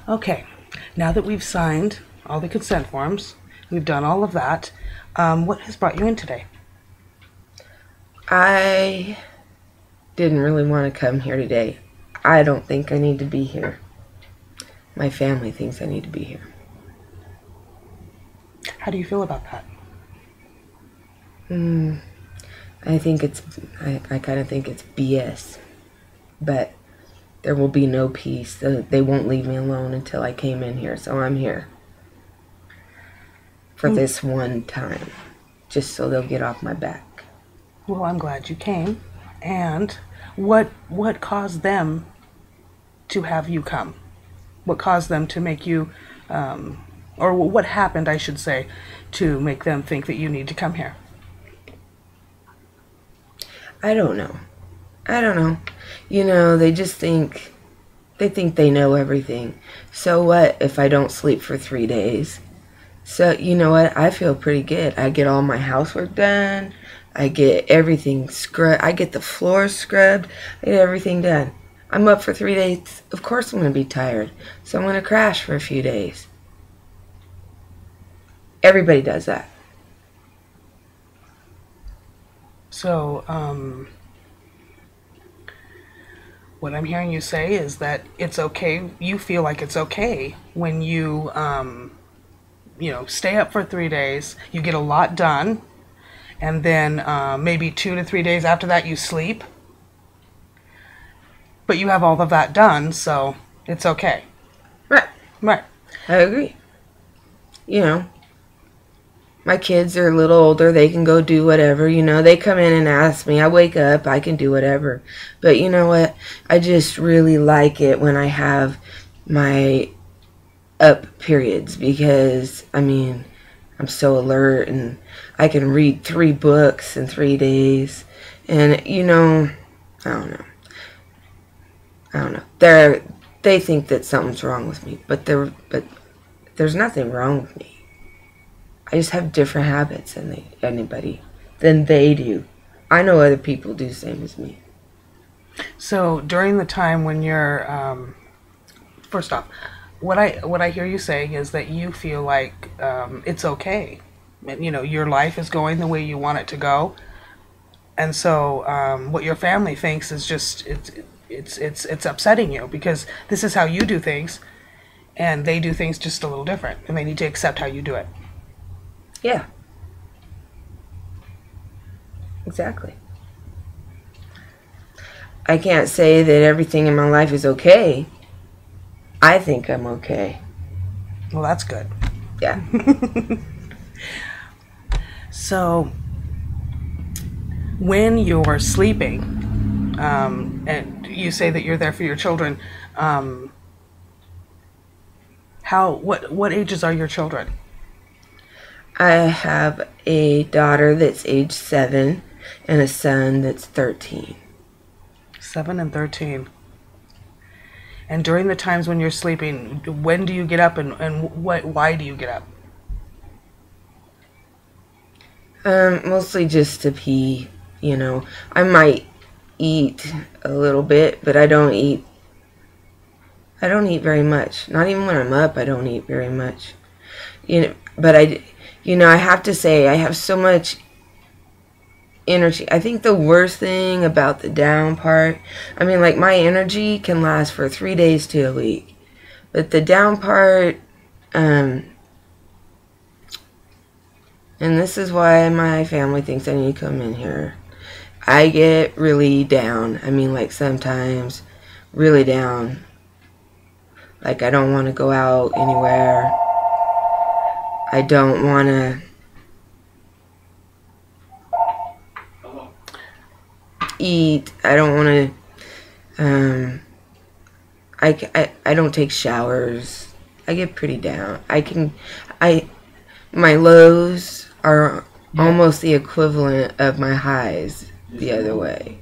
Okay, now that we've signed all the consent forms, we've done all of that, what has brought you in today? I didn't really want to come here today. I don't think I need to be here. My family thinks I need to be here. How do you feel about that? I think I kind of think it's BS. But there will be no peace. They won't leave me alone until I came in here. So I'm here for this one time, just so they'll get off my back. Well, I'm glad you came. And what caused them to have you come? What caused them to make you, or what happened, I should say, to make them think that you need to come here? I don't know. I don't know. You know, they just think they know everything. So what if I don't sleep for 3 days? So you know what? I feel pretty good. I get all my housework done. I get everything scrubbed. I get the floor scrubbed. I get everything done. I'm up for 3 days. Of course I'm going to be tired. So I'm going to crash for a few days. Everybody does that. So, what I'm hearing you say is that it's okay. You feel like it's okay when you stay up for 3 days, you get a lot done, and then maybe 2 to 3 days after that you sleep. But you have all of that done, so it's okay. Right. Right. I agree. You know, my kids are a little older. They can go do whatever. You know, they come in and ask me. I wake up. I can do whatever. But you know what? I just really like it when I have my up periods because, I mean, I'm so alert and I can read 3 books in 3 days. And, you know, I don't know. I don't know. They think that something's wrong with me, but there's nothing wrong with me. I just have different habits than they do. I know other people do the same as me. So during the time when you're, first off, what I hear you saying is that you feel like it's okay. Your life is going the way you want it to go, and so what your family thinks is just it's upsetting you because this is how you do things, and they do things just a little different, and they need to accept how you do it. Yeah. Exactly. I can't say that everything in my life is okay. I think I'm okay. Well, that's good. Yeah. So when you're sleeping, and you say that you're there for your children, what ages are your children? I have a daughter that's age 7 and a son that's 13. 7 and 13. And during the times when you're sleeping, when do you get up and why do you get up? Mostly just to pee, you know. I might eat a little bit, but I don't eat very much. Not even when I'm up, I don't eat very much. But I have to say I have so much energy. I think the worst thing about the down part, I mean, like, my energy can last for 3 days to a week. But the down part, and this is why my family thinks I need to come in here. I get really down. I mean, like, sometimes really down. Like, I don't want to go out anywhere. I don't want to eat. I don't want to, I don't take showers. I get pretty down. My lows are almost the equivalent of my highs the other way.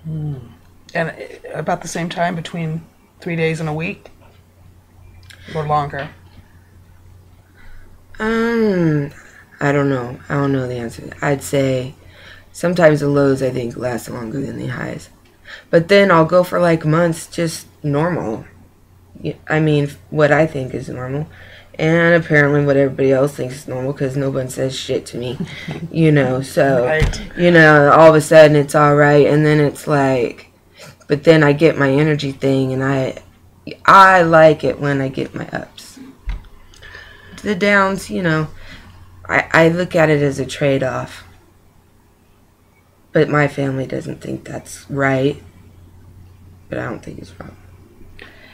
And about the same time, between 3 days and a week? Or longer? I don't know. I don't know the answer. I'd say sometimes the lows, I think, last longer than the highs. But then I'll go for like months just normal. I mean, what I think is normal. And apparently what everybody else thinks is normal because no one says shit to me. So, Right. All of a sudden it's all right. And then it's like, but then I get my energy thing and I like it when I get my ups. The downs, I look at it as a trade-off. But my family doesn't think that's right. But I don't think it's wrong.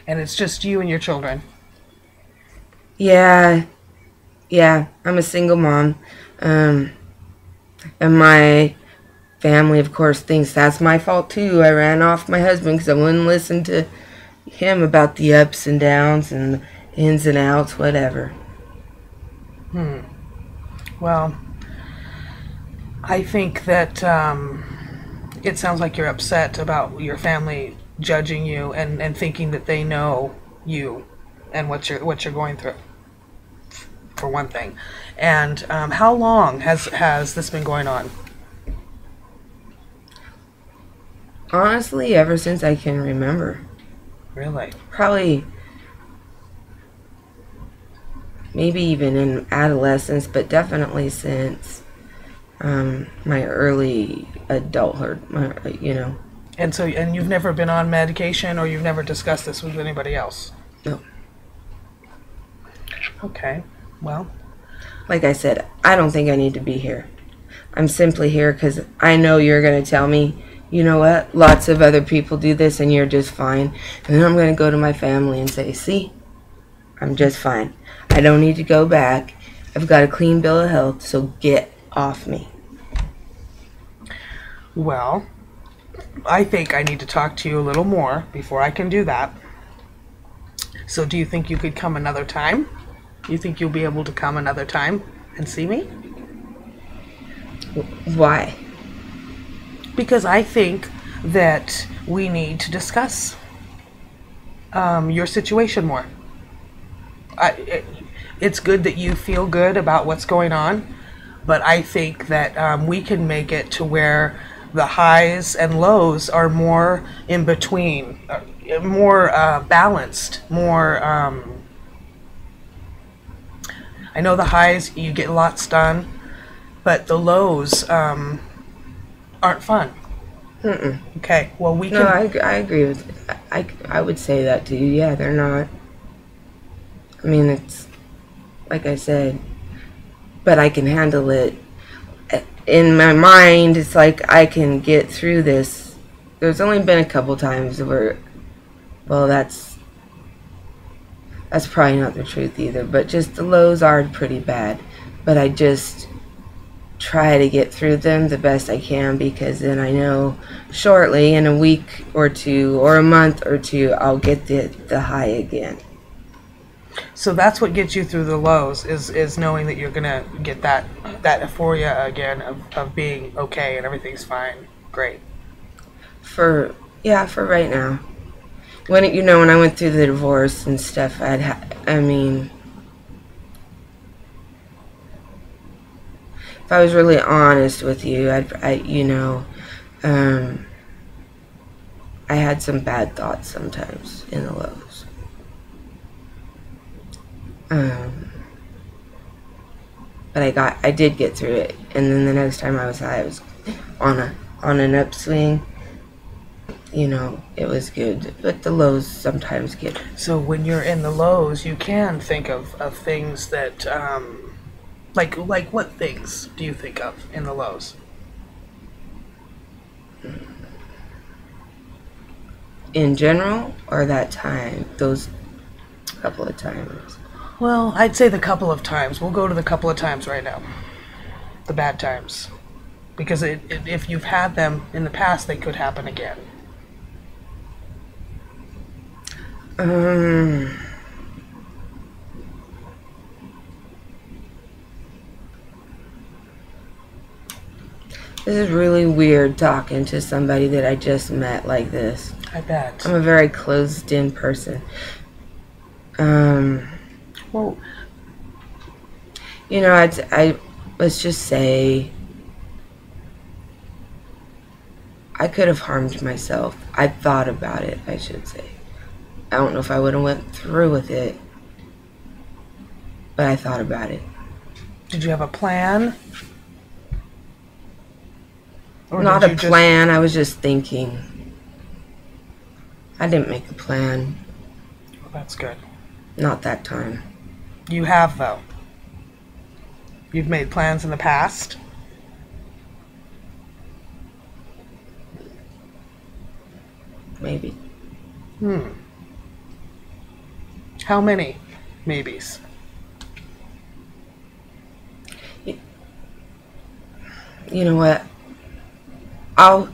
And it's just you and your children. Yeah, I'm a single mom. And my family, of course, thinks that's my fault too. I ran off my husband because I wouldn't listen to him about the ups and downs and the ins and outs, whatever. Well, I think that it sounds like you're upset about your family judging you and thinking that they know you and what you're going through, for one thing. And how long has this been going on? Honestly, ever since I can remember. Really? Probably, maybe even in adolescence, but definitely since my early adulthood, And you've never been on medication, or you've never discussed this with anybody else? No. Okay. Well, Like I said, I don't think I need to be here. I'm simply here because I know you're going to tell me, you know what, lots of other people do this and you're just fine. And then I'm going to go to my family and say, see, I'm just fine. I don't need to go back. I've got a clean bill of health, so get off me. well, I think I need to talk to you a little more before I can do that. So do you think you could come another time? You think you'll be able to come another time and see me? Why? Because I think that we need to discuss your situation more. It's good that you feel good about what's going on, but I think that we can make it to where the highs and lows are more in between, more balanced, more... I know the highs, you get lots done, but the lows aren't fun. Mm-mm. Okay, well, we can... No, I agree with I would say that to you. Yeah, they're not. I mean, it's like I said, but I can handle it. In my mind, it's like I can get through this. There's only been a couple times where, well, that's probably not the truth either, but just the lows are pretty bad. But I just try to get through them the best I can, because then I know shortly, in a week or two or a month or two, I'll get the high again. So that's what gets you through the lows, is knowing that you're gonna get that euphoria again of being okay and everything's fine. Great. For right now. When I went through the divorce and stuff, I mean, if I was really honest with you, I had some bad thoughts sometimes in the lows. But I did get through it, and then the next time I was high, I was on an upswing. It was good, but the lows sometimes get... So when you're in the lows, you can think of things that, like what things do you think of in the lows? In general, or that time, those couple of times? Well, I'd say the couple of times. We'll go to the couple of times right now. The bad times. Because if you've had them in the past, they could happen again. This is really weird talking to somebody that I just met like this. I bet. I'm a very closed-in person. Well, let's just say I could have harmed myself. I thought about it, I should say. I don't know if I would have went through with it, but I thought about it. Did you have a plan? Or Not did a you plan, I was just thinking. I didn't make a plan. Well, that's good. Not that time. You have, though. You've made plans in the past. Maybe. How many maybes? You know what? I'll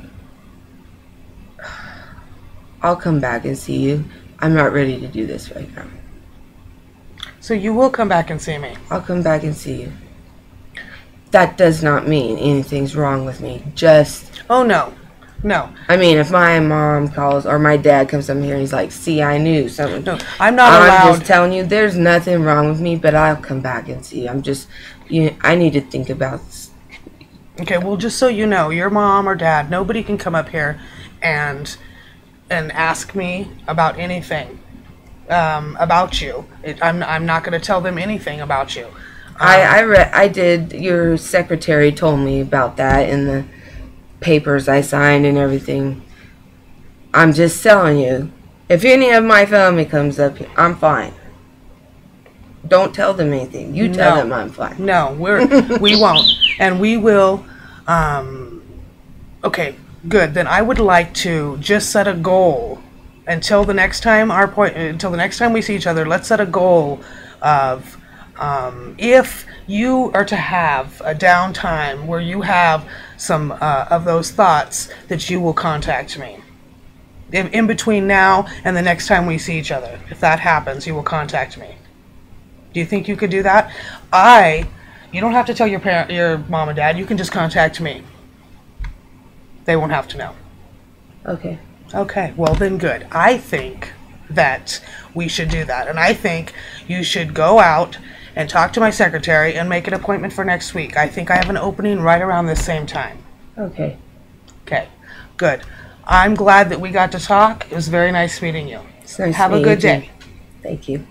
come back and see you. I'm not ready to do this right now. So you will come back and see me. I'll come back and see you. That does not mean anything's wrong with me. Just... Oh, no. No. I mean, if my mom calls or my dad comes up here and he's like, see, I knew something. No, I'm not allowed. I'm just telling you, there's nothing wrong with me, but I'll come back and see you. I'm just... I need to think about... Okay, well, just so you know, your mom or dad, nobody can come up here and ask me about anything about you. I'm not going to tell them anything about you. I did. Your secretary told me about that in the papers I signed and everything. I'm just telling you, if any of my family comes up here, I'm fine. Don't tell them anything. You tell them I'm fine. No, we won't, and we will. Okay, good. Then I would like to just set a goal until the next time we see each other. Let's set a goal of if you are to have a downtime where you have some of those thoughts, that you will contact me. In between now and the next time we see each other, if that happens, you will contact me. Do you think you could do that? You don't have to tell your mom and dad. You can just contact me. They won't have to know. Okay. Okay, well then good. I think that we should do that. And I think you should go out and talk to my secretary and make an appointment for next week. I think I have an opening right around this same time. Okay. Okay, good. I'm glad that we got to talk. It was very nice meeting you. It's nice Have a meeting good you. day. Thank you.